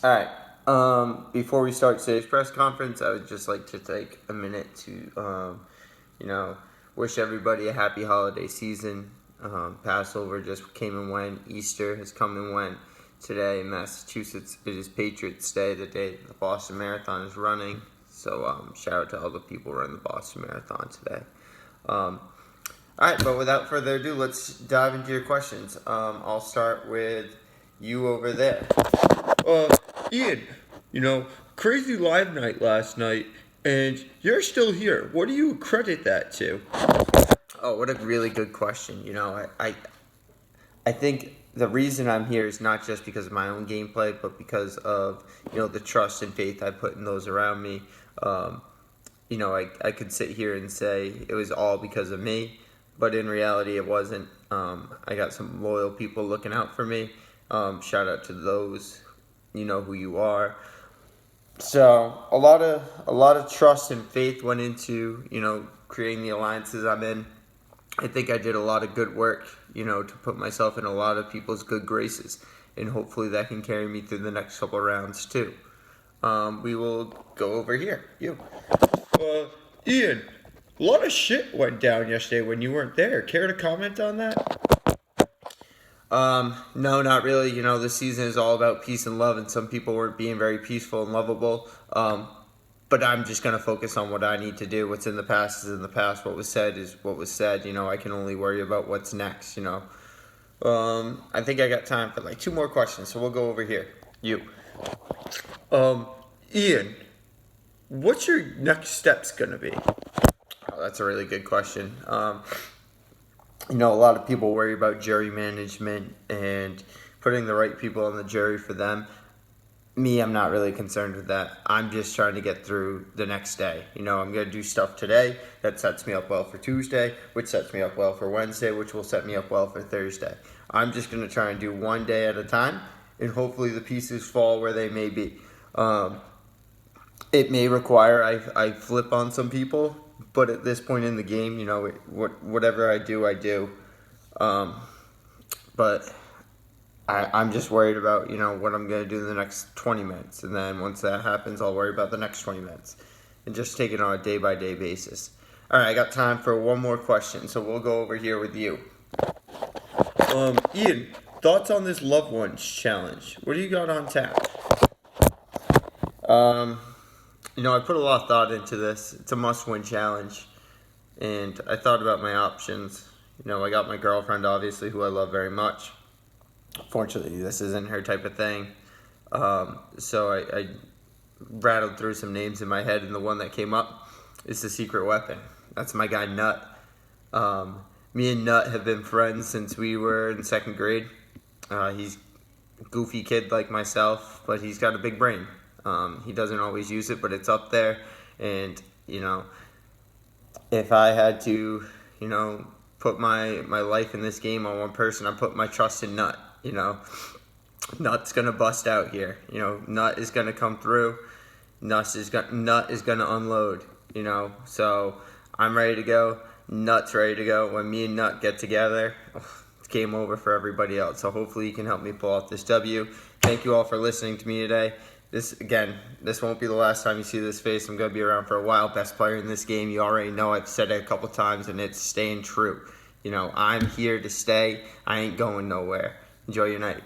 All right. Before we start today's press conference, I would just like to take a minute to, you know, wish everybody a happy holiday season. Passover just came and went. Easter has come and went. Today in Massachusetts, it is Patriots Day, the day the Boston Marathon is running. So shout out to all the people running the Boston Marathon today. All right, but without further ado, let's dive into your questions. I'll start with you over there. Uh, Ian, crazy live night last night, and you're still here. What do you credit that to? Oh, what a really good question. I think the reason I'm here is not just because of my own gameplay, but because of the trust and faith I put in those around me. I could sit here and say it was all because of me, but in reality, it wasn't. I got some loyal people looking out for me. Shout out to those. You know who you are. So a lot of trust and faith went into creating the alliances I'm in. I think I did a lot of good work, to put myself in a lot of people's good graces, and hopefully that can carry me through the next couple rounds too. We will go over here. You. Ian, a lot of shit went down yesterday when you weren't there. Care to comment on that? No, not really. The season is all about peace and love, and some people weren't being very peaceful and lovable. But I'm just going to focus on what I need to do. What's in the past is in the past. What was said is what was said. I can only worry about what's next. I think I got time for like two more questions, so we'll go over here. You. Um, Ian, what's your next steps going to be? Oh, that's a really good question. A lot of people worry about jury management and putting the right people on the jury for them. Me, I'm not really concerned with that. I'm just trying to get through the next day. I'm going to do stuff today that sets me up well for Tuesday, which sets me up well for Wednesday, which will set me up well for Thursday. I'm just going to try and do one day at a time, and hopefully the pieces fall where they may be. It may require I flip on some people, but at this point in the game, whatever I do, I do. But I'm just worried about, what I'm going to do in the next 20 minutes. And then once that happens, I'll worry about the next 20 minutes. And just take it on a day-by-day basis. All right, I got time for one more question, so we'll go over here with you. Ian, thoughts on this Loved Ones challenge? What do you got on tap? I put a lot of thought into this. It's a must-win challenge. And I thought about my options. I got my girlfriend, obviously, who I love very much. Fortunately, this isn't her type of thing. So I rattled through some names in my head, and the one that came up is the secret weapon. That's my guy, Nut. Me and Nut have been friends since we were in second grade. He's a goofy kid like myself, but he's got a big brain. He doesn't always use it, but it's up there. And, if I had to, put my life in this game on one person, I put my trust in Nut. Nut's gonna bust out here. Nut is gonna come through. Nut is gonna unload. So I'm ready to go. Nut's ready to go. When me and Nut get together, it's game over for everybody else. So hopefully you can help me pull off this W. Thank you all for listening to me today. This won't be the last time you see this face. I'm going to be around for a while. Best player in this game. You already know I've said it a couple times, and it's staying true. I'm here to stay. I ain't going nowhere. Enjoy your night.